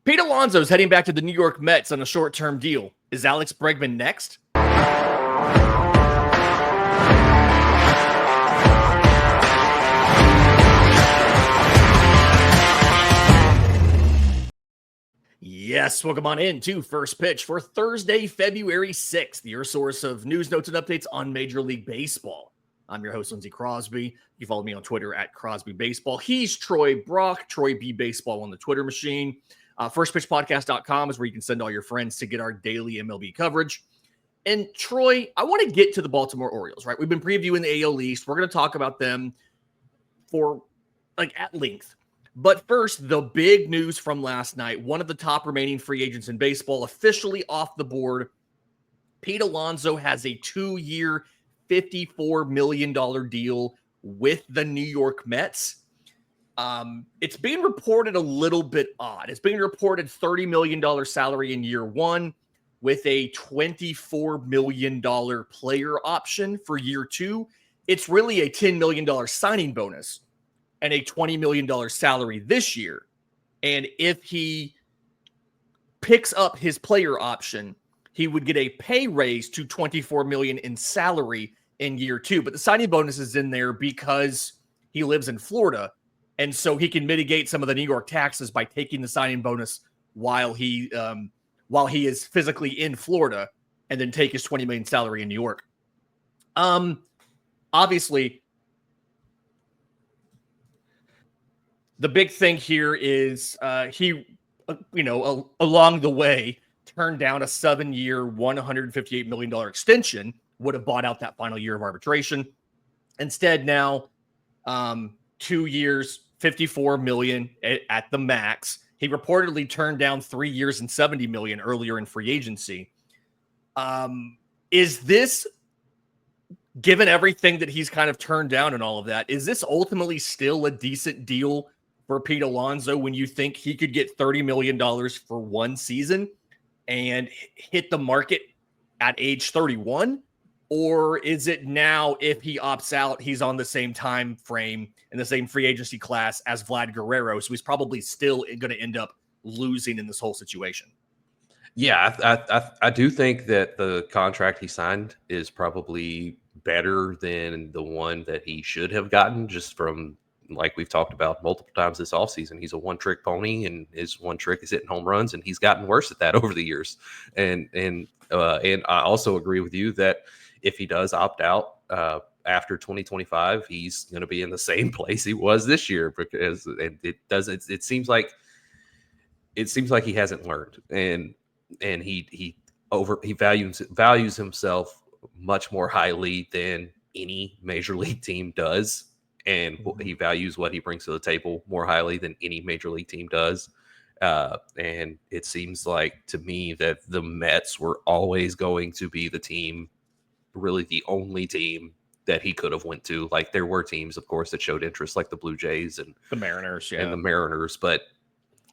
Pete Alonso is heading back to the New York Mets on a short-term deal. Is Alex Bregman next? Yes, welcome on in to First Pitch for Thursday, February 6th, your source of news, notes, and updates on Major League Baseball. I'm your host, Lindsay Crosby. You follow me on Twitter at Crosby Baseball. He's Troy Brock, Troy B Baseball on the Twitter machine. FirstPitchPodcast.com is where you can send all your friends to get our daily MLB coverage. And Troy, I want to get to the Baltimore Orioles, right? We've been previewing the AL East. We're going to talk about them for at length. But first, the big news from last night. One of the top remaining free agents in baseball officially off the board. Pete Alonso has a 2-year, $54 million deal with the New York Mets. It's being reported a little bit odd. It's being reported $30 million salary in year one with a $24 million player option for year two. It's really a $10 million signing bonus and a $20 million salary this year. And if he picks up his player option, he would get a pay raise to $24 million in salary in year two. But the signing bonus is in there because he lives in Florida. And so he can mitigate some of the New York taxes by taking the signing bonus while he is physically in Florida, and then take his $20 million salary in New York. Obviously, the big thing here is he, along the way, turned down a 7-year, $158 million extension, would have bought out that final year of arbitration. Instead, now, 2 years, $54 million at the max. He reportedly turned down 3 years and $70 million earlier in free agency. Is this, given everything that he's kind of turned down and all of that, is this ultimately still a decent deal for Pete Alonso when you think he could get $30 million for one season and hit the market at age 31? Or is it now, if he opts out, he's on the same time frame in the same free agency class as Vlad Guerrero, so he's probably still going to end up losing in this whole situation? Yeah, I do think that the contract he signed is probably better than the one that he should have gotten, just from, like we've talked about multiple times this offseason. He's a one-trick pony, and his one trick is hitting home runs, and he's gotten worse at that over the years. And I also agree with you that if he does opt out after 2025, he's going to be in the same place he was this year, because it seems like he hasn't learned, and he values himself much more highly than any major league team does, and he values what he brings to the table more highly than any major league team does. And it seems like to me that the Mets were always going to be the team, really the only team that he could have went to. Like, there were teams, of course, that showed interest, like the Blue Jays and the Mariners, and the Mariners, but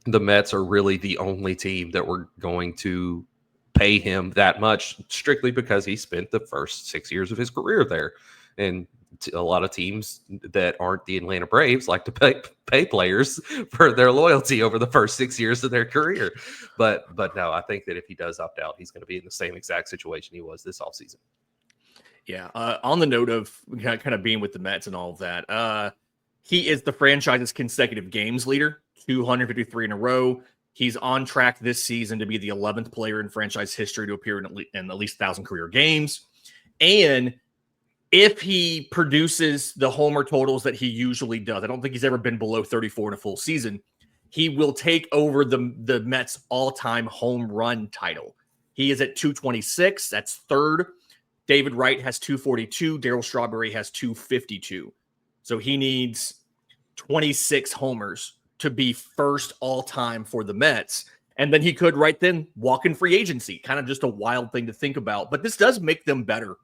the Mets are really the only team that were going to pay him that much, strictly because he spent the first 6 years of his career there. And a lot of teams that aren't the Atlanta Braves like to pay players for their loyalty over the first 6 years of their career. But no, I think that if he does opt out, he's going to be in the same exact situation he was this offseason. Yeah. On the note of kind of being with the Mets and all of that, he is the franchise's consecutive games leader, 253 in a row. He's on track this season to be the 11th player in franchise history to appear in at least 1,000 career games. And if he produces the homer totals that he usually does, I don't think he's ever been below 34 in a full season, he will take over the Mets' all-time home run title. He is at 226. That's third. David Wright has 242. Darryl Strawberry has 252. So he needs 26 homers to be first all-time for the Mets. And then he could right then walk in free agency. Kind of just a wild thing to think about. But this does make them better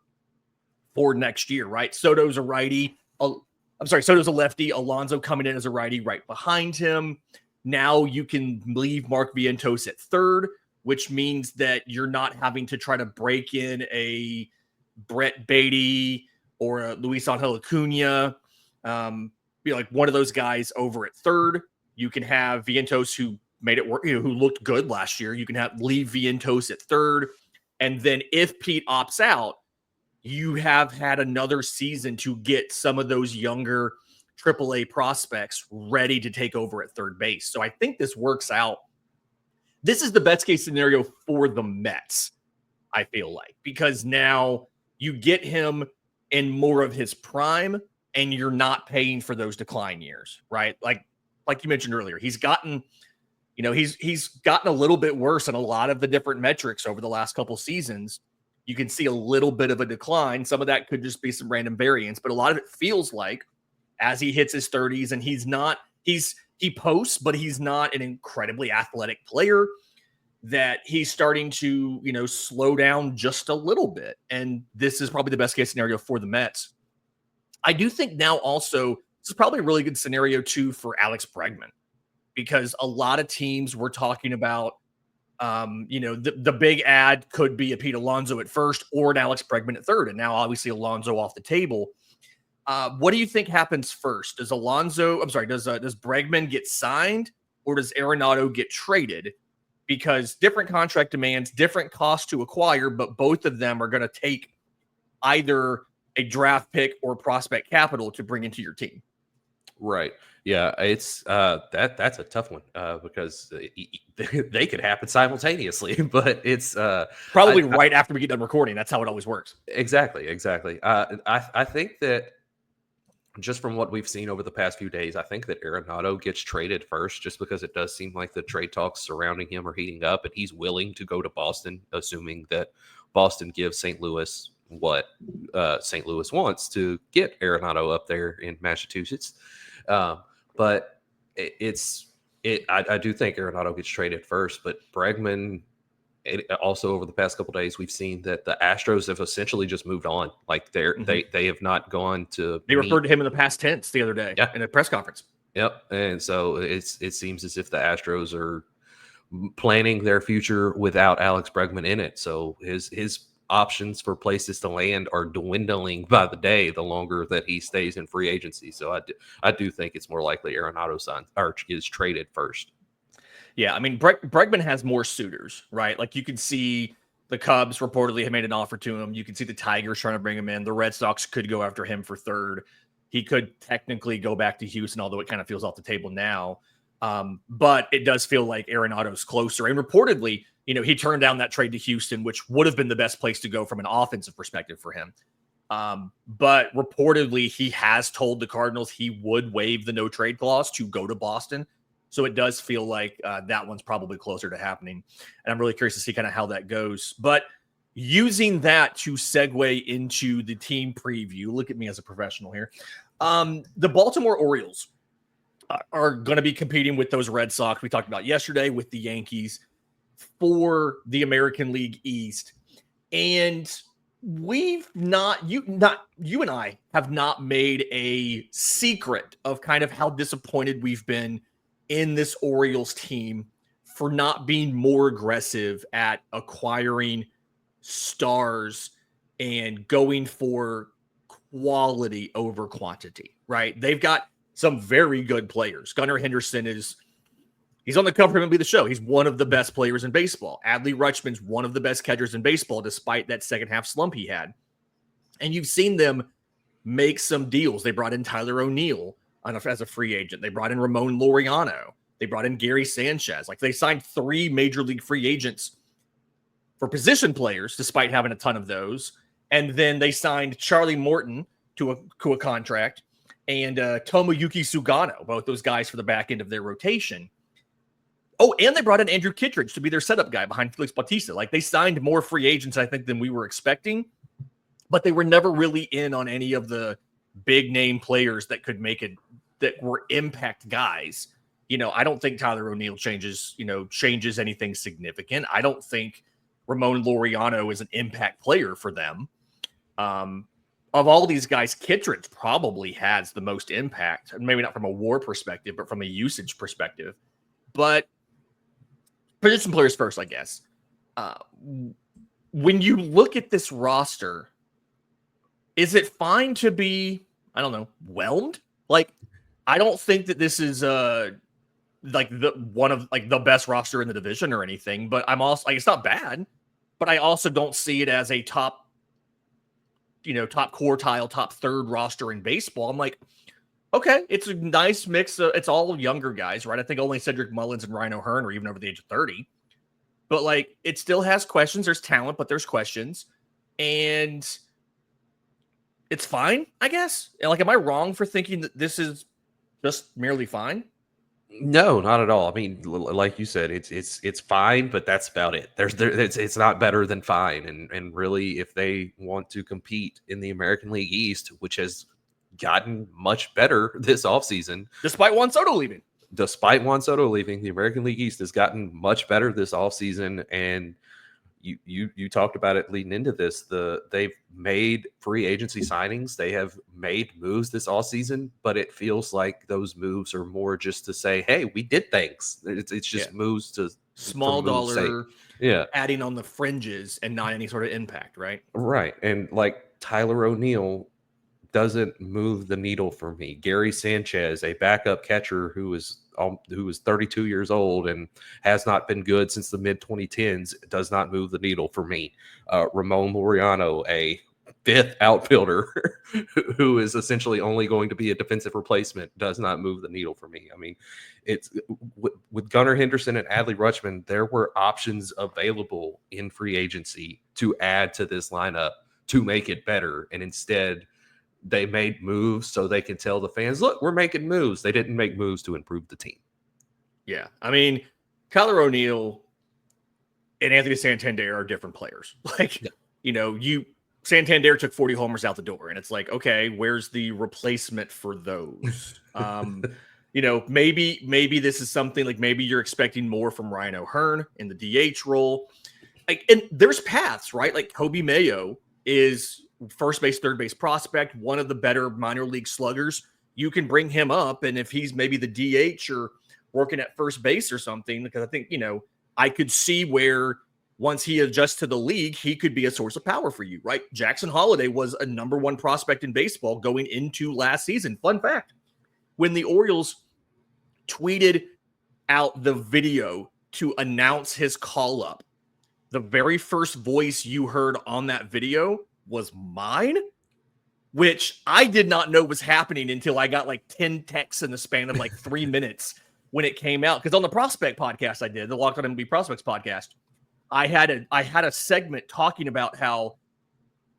for next year, right? Soto's a righty. Soto's a lefty. Alonso coming in as a righty right behind him. Now you can leave Mark Vientos at third, which means that you're not having to try to break in a Brett Beatty or a Luis Angel Acuna, be like one of those guys over at third. You can have Vientos, who made it work, who looked good last year. You can leave Vientos at third. And then if Pete opts out, you have had another season to get some of those younger AAA prospects ready to take over at third base. So I think this works out. This is the best case scenario for the Mets, I feel like, because now you get him in more of his prime and you're not paying for those decline years, right? Like you mentioned earlier, he's gotten a little bit worse in a lot of the different metrics over the last couple seasons. You can see a little bit of a decline. Some of that could just be some random variance, but a lot of it feels like as he hits his 30s and he posts, but he's not an incredibly athletic player, that he's starting to, slow down just a little bit. And this is probably the best case scenario for the Mets. I do think now also this is probably a really good scenario too for Alex Bregman, because a lot of teams were talking about, the big ad could be a Pete Alonso at first or an Alex Bregman at third. And now obviously Alonso off the table. What do you think happens first? Does Bregman get signed, or does Arenado get traded? Because different contract demands, different costs to acquire, but both of them are going to take either a draft pick or prospect capital to bring into your team. Right. Yeah, it's that's a tough one because they could happen simultaneously, but it's probably right after we get done recording. That's how it always works. Exactly. I think that just from what we've seen over the past few days, I think that Arenado gets traded first, just because it does seem like the trade talks surrounding him are heating up, and he's willing to go to Boston, assuming that Boston gives St. Louis what St. Louis wants to get Arenado up there in Massachusetts. But I do think Arenado gets traded first, but Bregman. Also, over the past couple of days, we've seen that the Astros have essentially just moved on. Like they have not gone to. They referred to him in the past tense the other day in a press conference. Yep, and so it seems as if the Astros are planning their future without Alex Bregman in it. So his options for places to land are dwindling by the day, the longer that he stays in free agency. So I do think it's more likely Arenado is traded first. Yeah, I mean, Bregman has more suitors, right? Like you can see the Cubs reportedly have made an offer to him. You can see the Tigers trying to bring him in. The Red Sox could go after him for third. He could technically go back to Houston, although it kind of feels off the table now. But it does feel like Arenado's closer. And reportedly, he turned down that trade to Houston, which would have been the best place to go from an offensive perspective for him. But reportedly, he has told the Cardinals he would waive the no trade clause to go to Boston. So it does feel like that one's probably closer to happening. And I'm really curious to see kind of how that goes. But using that to segue into the team preview, look at me as a professional here. The Baltimore Orioles are going to be competing with those Red Sox we talked about yesterday, with the Yankees for the American League East. And you and I have not made a secret of kind of how disappointed we've been in this Orioles team for not being more aggressive at acquiring stars and going for quality over quantity, right? They've got some very good players. Gunnar Henderson he's on the cover of MLB The Show. He's one of the best players in baseball. Adley Rutschman's one of the best catchers in baseball, despite that second half slump he had. And you've seen them make some deals. They brought in Tyler O'Neill as a free agent. They brought in Ramon Laureano. They brought in Gary Sanchez. Like, they signed 3 major league free agents for position players, despite having a ton of those. And then they signed Charlie Morton to a contract, and Tomoyuki Sugano, both those guys for the back end of their rotation. Oh, and they brought in Andrew Kittredge to be their setup guy behind Felix Bautista. Like, they signed more free agents, I think, than we were expecting, but they were never really in on any of the big name players that could make it, that were impact guys. I don't think Tyler O'Neill changes anything significant. I don't think Ramon Laureano is an impact player for them. Of all these guys, Kittredge probably has the most impact, maybe not from a WAR perspective, but from a usage perspective. But position players first, I guess. When you look at this roster, is it fine to be, whelmed? Like, I don't think that this is like one of like the best roster in the division or anything, but I'm also like, it's not bad, but I also don't see it as a top quartile, top third roster in baseball. I'm like, okay, it's a nice mix. It's all younger guys, right? I think only Cedric Mullins and Ryan O'Hearn are even over the age of 30. But like, it still has questions. There's talent, but there's questions. And it's fine, I guess. And like, am I wrong for thinking that this is just merely fine? No, not at all. I mean, like you said, it's fine, but that's about it. It's not better than fine. And really, if they want to compete in the American League East, which has gotten much better this offseason, despite Juan Soto leaving. The American League East has gotten much better this offseason. And you talked about it leading into this. They've made free agency signings. They have made moves this all season, but it feels like those moves are more just to say, "Hey, we did things." It's just moves to small dollar, yeah, adding on the fringes and not any sort of impact, right? Right, and like Tyler O'Neill doesn't move the needle for me. Gary Sanchez, a backup catcher who is 32 years old and has not been good since the mid 2010s, does not move the needle for me. Ramon Laureano, a fifth outfielder who is essentially only going to be a defensive replacement, does not move the needle for me. I mean, it's with Gunnar Henderson and Adley Rutschman, there were options available in free agency to add to this lineup to make it better, and instead they made moves so they can tell the fans, look, we're making moves. They didn't make moves to improve the team. Yeah. I mean, Tyler O'Neill and Anthony Santander are different players. Like, Santander took 40 homers out the door, and it's like, okay, where's the replacement for those? Maybe this is something like maybe you're expecting more from Ryan O'Hearn in the DH role. Like, and there's paths, right? Like Kobe Mayo is first base, third base prospect, one of the better minor league sluggers. You can bring him up, and if he's maybe the DH or working at first base or something, because I think, I could see where once he adjusts to the league, he could be a source of power for you, right? Jackson Holliday was a number one prospect in baseball going into last season. Fun fact, when the Orioles tweeted out the video to announce his call up, the very first voice you heard on that video was mine, which I did not know was happening until I got like 10 texts in the span of like 3 minutes when it came out. Because on the Prospect podcast I did, the Locked On MLB Prospects podcast, I had a segment talking about how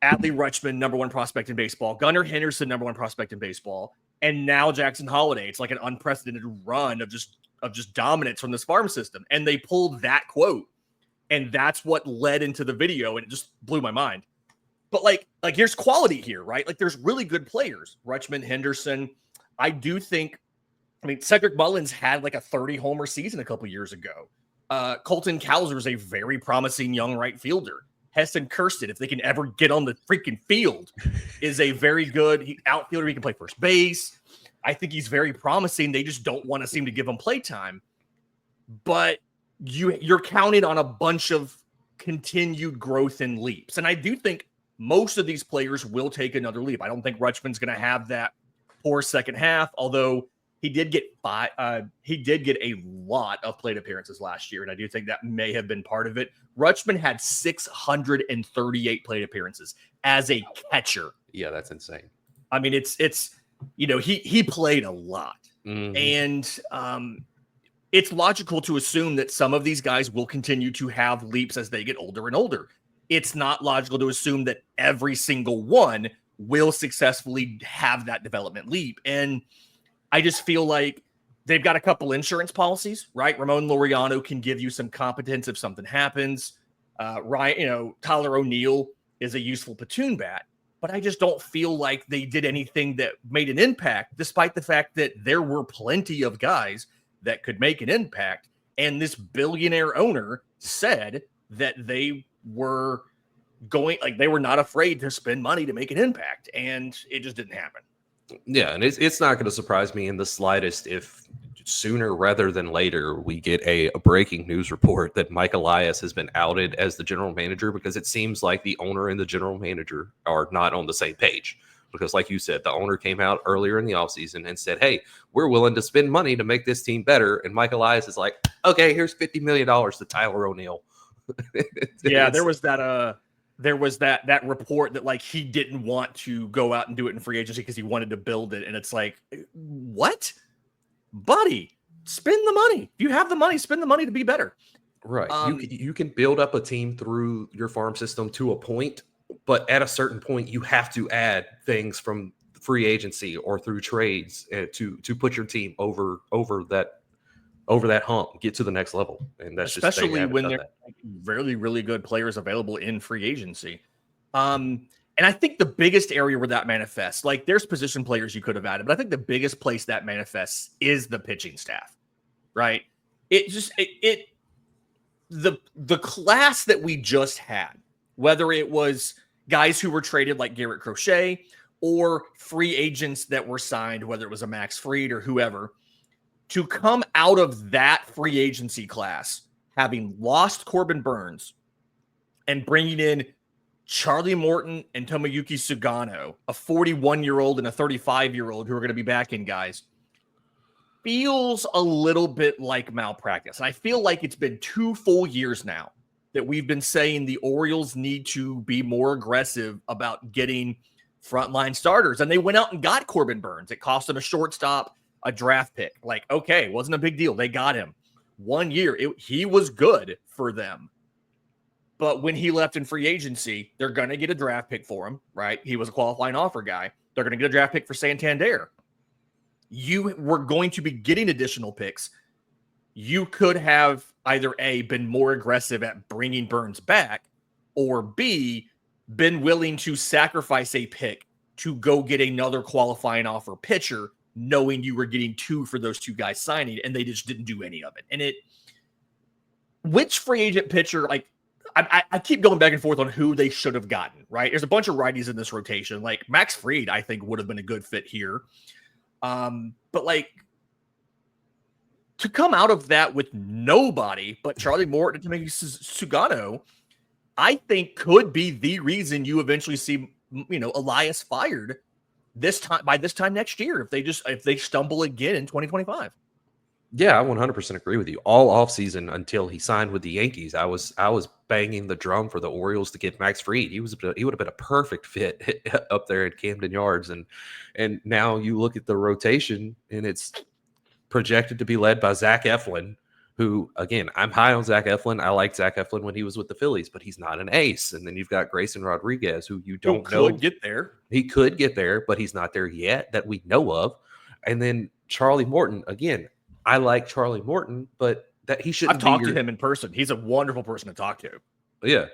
Adley Rutschman, number one prospect in baseball, Gunnar Henderson, number one prospect in baseball, and now Jackson Holliday. It's like an unprecedented run of just dominance from this farm system. And they pulled that quote, and that's what led into the video, and it just blew my mind. But like here's quality here, right? Like there's really good players. Rutschman, Henderson. I do think, Cedric Mullins had like a 30 homer season a couple years ago. Colton Cowser is a very promising young right fielder. Heston Kirsten, if they can ever get on the freaking field, is a very good outfielder. He can play first base. I think he's very promising. They just don't want to seem to give him play time. But you're counting on a bunch of continued growth and leaps. And I do think most of these players will take another leap. I don't think Rutschman's going to have that poor second half, although he did get a lot of plate appearances last year, and I do think that may have been part of it. Rutschman had 638 plate appearances as a catcher. Yeah, that's insane. I mean, he played a lot, and it's logical to assume that some of these guys will continue to have leaps as they get older and older. It's not logical to assume that every single one will successfully have that development leap. And I just feel like they've got a couple insurance policies, right? Ramon Laureano can give you some competence if something happens. Tyler O'Neill is a useful platoon bat, but I just don't feel like they did anything that made an impact, despite the fact that there were plenty of guys that could make an impact. And this billionaire owner said that they were they were not afraid to spend money to make an impact, and it just didn't happen. Yeah, and it's not going to surprise me in the slightest if sooner rather than later we get a breaking news report that Mike Elias has been outed as the general manager, because it seems like the owner and the general manager are not on the same page. because like you said, the owner came out earlier in the offseason and said, hey, we're willing to spend money to make this team better. And Mike Elias is like, okay, here's $50 million to Tyler O'Neill. Yeah, there was that report that like he didn't want to go out and do it in free agency because he wanted to build it. And it's like, what? Buddy, spend the money. If you have the money, spend the money to be better. Right. You can build up a team through your farm system to a point, but at a certain point, you have to add things from free agency or through trades to put your team over that hump, get to the next level. And that's especially when there's like really, really good players available in free agency. And I think the biggest area where that manifests, like there's position players you could have added, but I think the biggest place that manifests is the pitching staff, right? The class that we just had, whether it was guys who were traded like Garrett Crochet or free agents that were signed, whether it was a Max Fried or whoever, to come out of that free agency class, having lost Corbin Burns and bringing in Charlie Morton and Tomoyuki Sugano, a 41-year-old and a 35-year-old who are going to be back in guys, feels a little bit like malpractice. And I feel like it's been 2 full years now that we've been saying the Orioles need to be more aggressive about getting frontline starters. And they went out and got Corbin Burns. It cost them a shortstop, a draft pick. Like, okay, wasn't a big deal. They got him. 1 year. He was good for them. But when he left in free agency, they're going to get a draft pick for him, right? He was a qualifying offer guy. They're going to get a draft pick for Santander. You were going to be getting additional picks. You could have either A, been more aggressive at bringing Burns back, or B, been willing to sacrifice a pick to go get another qualifying offer pitcher, knowing you were getting 2 for those 2 guys signing, and they just didn't do any of it. And which free agent pitcher, like, I keep going back and forth on who they should have gotten, right? There's a bunch of righties in this rotation. Like, Max Fried, I think, would have been a good fit here. But, like, to come out of that with nobody but Charlie Morton and Sugano, I think could be the reason you eventually see, Elias fired by this time next year if they stumble again in 2025. Yeah, I 100% agree with you. All offseason until he signed with the Yankees, I was banging the drum for the Orioles to get Max Fried. He would have been a perfect fit up there at Camden Yards, and now you look at the rotation and it's projected to be led by Zach Eflin, who, again, I'm high on Zach Eflin. I liked Zach Eflin when he was with the Phillies, but he's not an ace. And then you've got Grayson Rodriguez, who you don't know. He could get there. He could get there, but he's not there yet that we know of. And then Charlie Morton, again, I like Charlie Morton, but that he shouldn't. I've talked to him in person. He's a wonderful person to talk to. Yeah.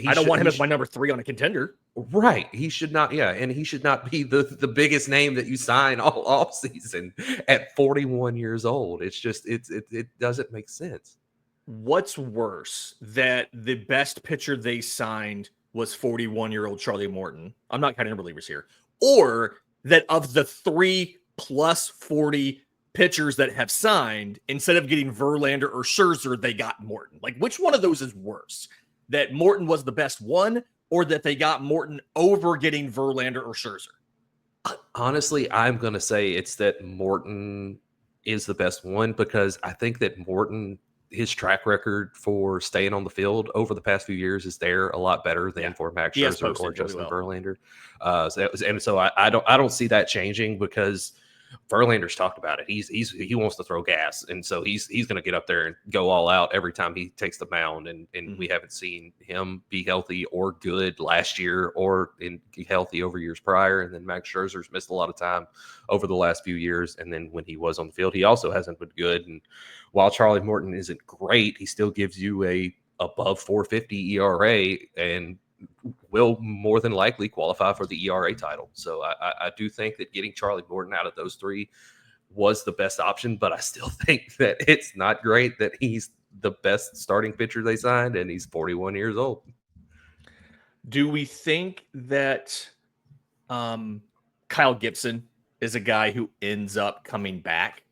I don't want him as my number 3 on a contender. Right. He should not. Yeah. And he should not be the biggest name that you sign all off season at 41 years old. It's just, it doesn't make sense. What's worse, that the best pitcher they signed was 41-year-old Charlie Morton? I'm not counting relievers here. Or that of the 3 plus 40 pitchers that have signed, instead of getting Verlander or Scherzer, they got Morton. Like, which one of those is worse? That Morton was the best one, or that they got Morton over getting Verlander or Scherzer? Honestly, I'm going to say it's that Morton is the best one, because I think that Morton, his track record for staying on the field over the past few years is there a lot better than for Max Scherzer or Justin Verlander. So I don't see that changing, because Verlander's talked about it. He wants to throw gas, and so he's going to get up there and go all out every time he takes the mound. And we haven't seen him be healthy or good last year, or healthy over years prior. And then Max Scherzer's missed a lot of time over the last few years. And then when he was on the field, he also hasn't been good. And while Charlie Morton isn't great, he still gives you a above 4.50 ERA and will more than likely qualify for the ERA title. So I do think that getting Charlie Morton out of those 3 was the best option, but I still think that it's not great that he's the best starting pitcher they signed and he's 41 years old. Do we think that Kyle Gibson is a guy who ends up coming back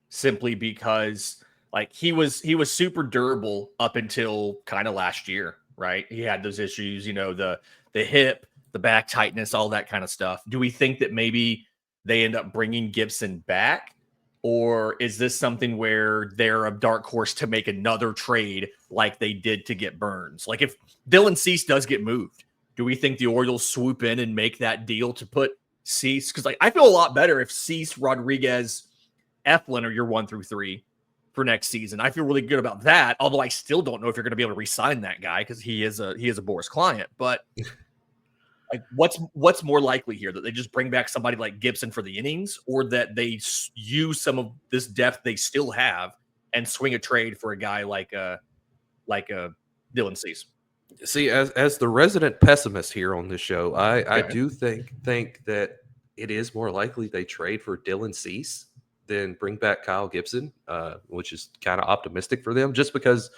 simply because, like, he was super durable up until kind of last year? Right. He had those issues, the hip, the back tightness, all that kind of stuff. Do we think that maybe they end up bringing Gibson back? Or is this something where they're a dark horse to make another trade like they did to get Burns? Like if Dylan Cease does get moved, do we think the Orioles swoop in and make that deal to put Cease? Because like I feel a lot better if Cease, Rodriguez, Eflin are your 1 through 3 for next season. I feel really good about that. Although I still don't know if you're going to be able to re-sign that guy because he is a Boris client. But like, what's more likely here, that they just bring back somebody like Gibson for the innings, or that they use some of this depth they still have and swing a trade for a guy like Dylan Cease? See, as the resident pessimist here on this show, I do think that it is more likely they trade for Dylan Cease than bring back Kyle Gibson, which is kind of optimistic for them, just because,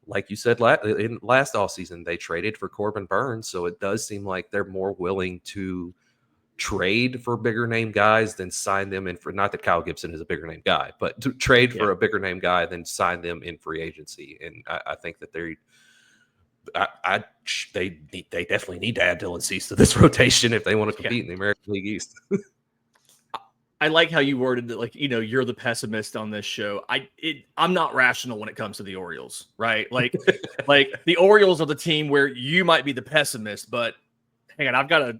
like you said, in last offseason, they traded for Corbin Burns. So it does seem like they're more willing to trade for bigger name guys than sign them in for, not that Kyle Gibson is a bigger name guy, but to trade for a bigger name guy than sign them in free agency. And I think that they definitely need to add Dylan Cease to this rotation if they want to compete in the American League East. I like how you worded it, like, you're the pessimist on this show. I'm not rational when it comes to the Orioles, right? Like, like the Orioles are the team where you might be the pessimist, but hang on, I've got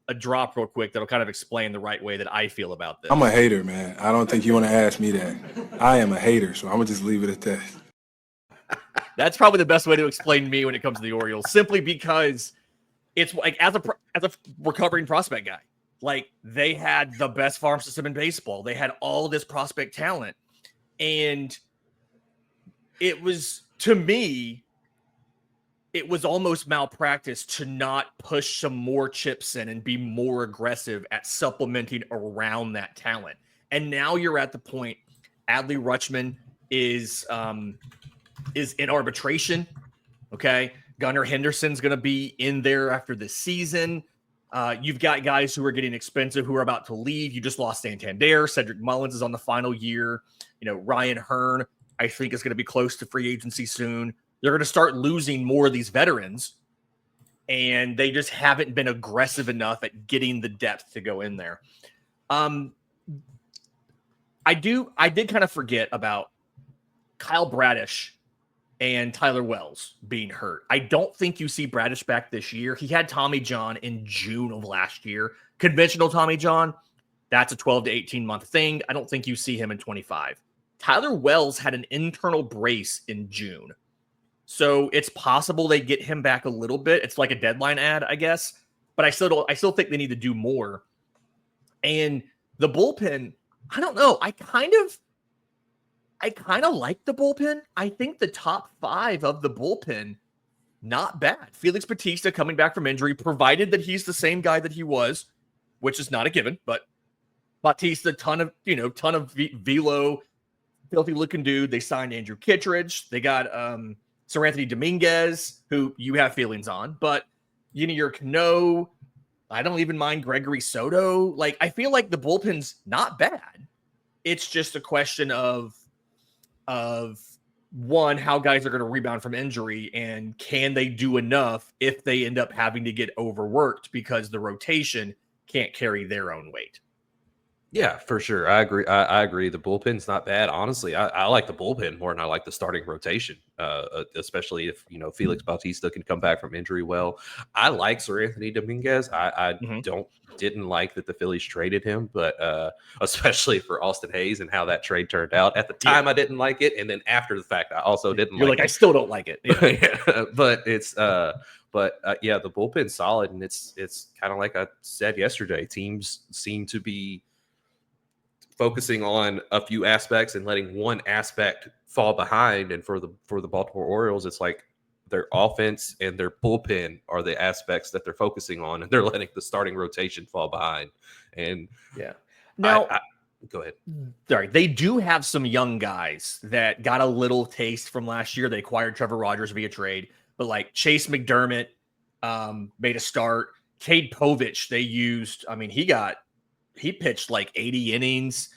a drop real quick that'll kind of explain the right way that I feel about this. I'm a hater, man. I don't think you want to ask me that. I am a hater, so I'm gonna just leave it at that. That's probably the best way to explain me when it comes to the Orioles, simply because it's like as a recovering prospect guy. Like, they had the best farm system in baseball. They had all this prospect talent. And it was, to me, it was almost malpractice to not push some more chips in and be more aggressive at supplementing around that talent. And now you're at the point, Adley Rutschman is in arbitration. Okay. Gunnar Henderson's going to be in there after the season. You've got guys who are getting expensive who are about to leave. You just lost Santander. Cedric Mullins is on the final year. Ryan Hearn, I think, is going to be close to free agency soon. They're going to start losing more of these veterans, and they just haven't been aggressive enough at getting the depth to go in there. I did kind of forget about Kyle Bradish and Tyler Wells being hurt. I don't think you see Bradish back this year. He had Tommy John in June of last year. Conventional Tommy John, that's a 12 to 18 month thing. I don't think you see him in 25. Tyler Wells had an internal brace in June. So it's possible they get him back a little bit. It's like a deadline ad, I guess. But I still think they need to do more. And the bullpen, I don't know. I kind of like the bullpen. I think the top 5 of the bullpen, not bad. Felix Bautista coming back from injury, provided that he's the same guy that he was, which is not a given, but Bautista, ton of velo, filthy looking dude. They signed Andrew Kittredge. They got Sir Anthony Dominguez, who you have feelings on, but Yunior Cano, I don't even mind Gregory Soto. Like, I feel like the bullpen's not bad. It's just a question of one, how guys are going to rebound from injury, and can they do enough if they end up having to get overworked because the rotation can't carry their own weight. Yeah, for sure. I agree. I agree. The bullpen's not bad. Honestly, I like the bullpen more than I like the starting rotation, especially if, Felix Bautista can come back from injury well. I like Sir Anthony Dominguez. I didn't like that the Phillies traded him, but especially for Austin Hayes and how that trade turned out. At the time, I didn't like it. And then after the fact, I also didn't like it. I still don't like it. Yeah. But it's the bullpen's solid. And it's kind of like I said yesterday, teams seem to be focusing on a few aspects and letting one aspect fall behind. And for the Baltimore Orioles, it's like their offense and their bullpen are the aspects that they're focusing on, and they're letting the starting rotation fall behind. And now go ahead. Sorry, they do have some young guys that got a little taste from last year. They acquired Trevor Rogers via trade, but like Chase McDermott made a start. Cade Povich, they used. I mean, he pitched like 80 innings.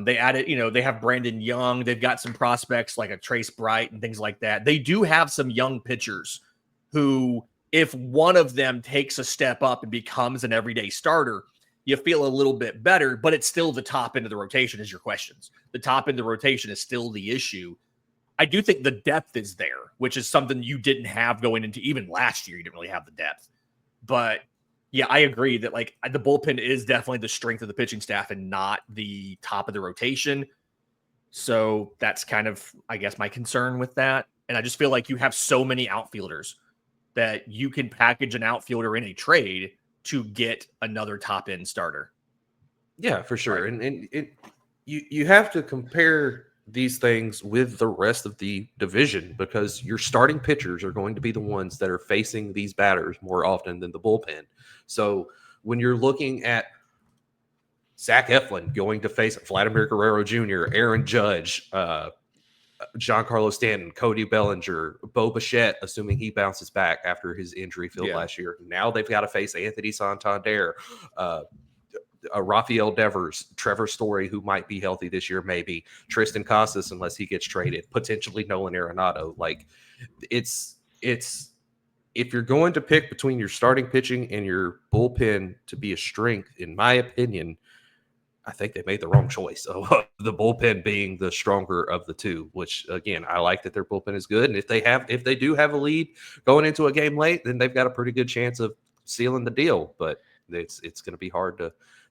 They added, they have Brandon Young. They've got some prospects like a Trace Bright and things like that. They do have some young pitchers who if one of them takes a step up and becomes an everyday starter, you feel a little bit better, but it's still the top end of the rotation is your questions. The top end of the rotation is still the issue. I do think the depth is there, which is something you didn't have going into even last year. You didn't really have the depth. But yeah, I agree that like the bullpen is definitely the strength of the pitching staff and not the top of the rotation. So that's kind of, I guess, my concern with that. And I just feel like you have so many outfielders that you can package an outfielder in a trade to get another top end starter. Yeah, for sure. Right. And you have to compare these things with the rest of the division because your starting pitchers are going to be the ones that are facing these batters more often than the bullpen. So when you're looking at Zach Eflin going to face Vladimir Guerrero Jr., Aaron Judge, Giancarlo Stanton, Cody Bellinger, Bo Bichette, assuming he bounces back after his injury field last year. Now they've got to face Anthony Santander, Rafael Devers, Trevor Story, who might be healthy this year, maybe Tristan Casas, unless he gets traded, potentially Nolan Arenado. Like it's if you're going to pick between your starting pitching and your bullpen to be a strength, in my opinion, I think they made the wrong choice of the bullpen being the stronger of the two, which again, I like that their bullpen is good. And if they do have a lead going into a game late, then they've got a pretty good chance of sealing the deal. But it's going to be hard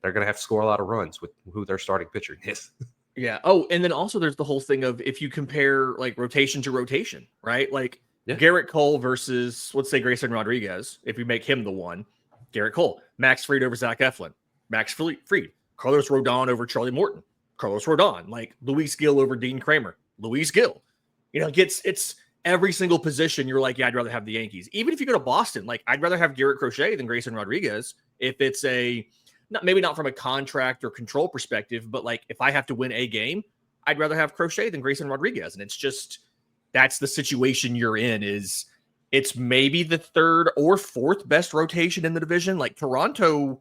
they're going to have to score a lot of runs with who their starting pitcher is. Yeah. Oh, and then also there's the whole thing of if you compare like rotation to rotation, right? Like Garrett Cole versus, let's say, Grayson Rodriguez. If you make him the one, Garrett Cole, Max Fried over Zach Eflin, Max Fried, Carlos Rodon over Charlie Morton, Carlos Rodon, like Luis Gil over Dean Kramer, Luis Gil. You know, it's every single position. You're like, yeah, I'd rather have the Yankees. Even if you go to Boston, like I'd rather have Garrett Crochet than Grayson Rodriguez. If it's maybe not from a contract or control perspective, but like if I have to win a game, I'd rather have Crochet than Grayson Rodriguez. And it's just, that's the situation you're in. It's maybe the third or fourth best rotation in the division. Like Toronto's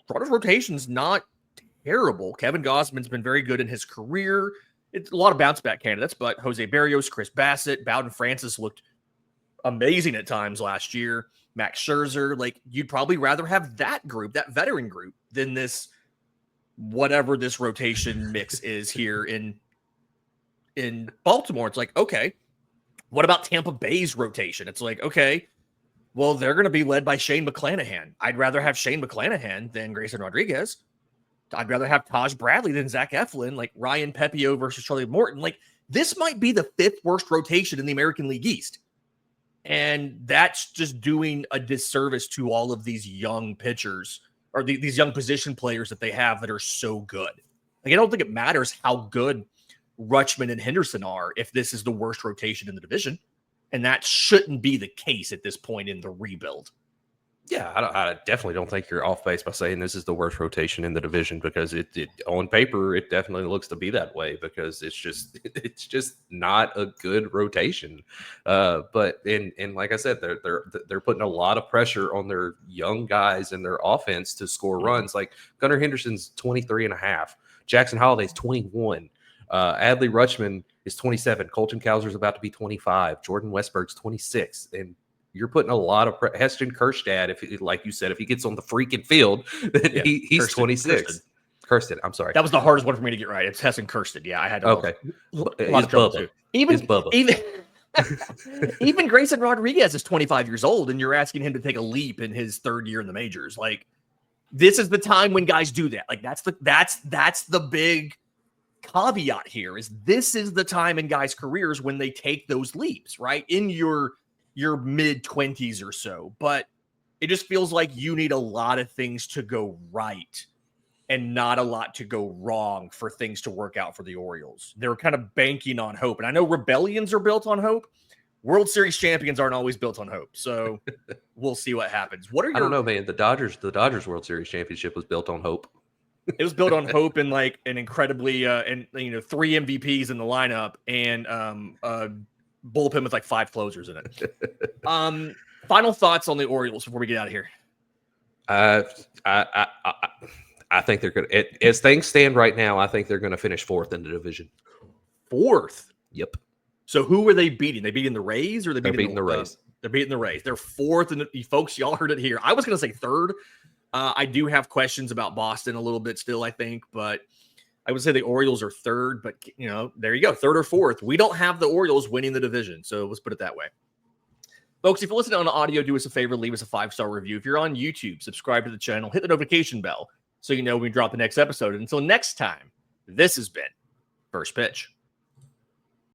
rotation's not terrible. Kevin Gausman's been very good in his career. It's a lot of bounce back candidates, but Jose Barrios, Chris Bassett, Bowden Francis looked amazing at times last year. Max Scherzer, like you'd probably rather have that group, that veteran group, than this whatever this rotation mix is here in Baltimore. It's like, okay, what about Tampa Bay's rotation? It's like, okay, well, they're going to be led by Shane McClanahan. I'd rather have Shane McClanahan than Grayson Rodriguez. I'd rather have Taj Bradley than Zach Eflin, like Ryan Pepio versus Charlie Morton. Like this might be the fifth worst rotation in the American League East. And that's just doing a disservice to all of these young pitchers or these young position players that they have that are so good. Like, I don't think it matters how good Rutschman and Henderson are if this is the worst rotation in the division. And that shouldn't be the case at this point in the rebuild. Yeah, I definitely don't think you're off base by saying this is the worst rotation in the division because it on paper it definitely looks to be that way because it's just not a good rotation. But like I said, they're putting a lot of pressure on their young guys and their offense to score runs. Like Gunnar Henderson's 23.5, Jackson Holliday's 21, Adley Rutschman is 27, Colton Cowser's about to be 25, Jordan Westberg's 26, and you're putting a lot of Heston Kjerstad, if like you said, if he gets on the freaking field, then he's 26. Kirsten, I'm sorry. That was the hardest one for me to get right. It's Heston Kjerstad. Yeah, I had to. Okay. A lot of trouble too. Even Grayson Rodriguez is 25 years old, and you're asking him to take a leap in his third year in the majors. Like, this is the time when guys do that. Like, that's the big caveat here. Is this is the time in guys' careers when they take those leaps, right? In your mid-20s or so, but it just feels like you need a lot of things to go right and not a lot to go wrong for things to work out for the Orioles. They're kind of banking on hope. And I know rebellions are built on hope. World Series champions aren't always built on hope. So we'll see what happens. I don't know, man. The Dodgers World Series championship was built on hope. It was built on hope and like an incredibly 3 MVPs in the lineup and bullpen with like 5 closers in it. Final thoughts on the Orioles before we get out of here. I think they're going to, as things stand right now, I think they're going to finish 4th in the division. 4th? Yep. So who are they beating? They beating the Rays or they're beating the Rays? They're beating the Rays. They're fourth, and folks, y'all heard it here. I was going to say third. I do have questions about Boston a little bit still, I think, but I would say the Orioles are third. But, there you go, third or fourth. We don't have the Orioles winning the division, so let's put it that way. Folks, if you're listening on audio, do us a favor, leave us a 5-star review. If you're on YouTube, subscribe to the channel, hit the notification bell so you know when we drop the next episode. Until next time, this has been First Pitch.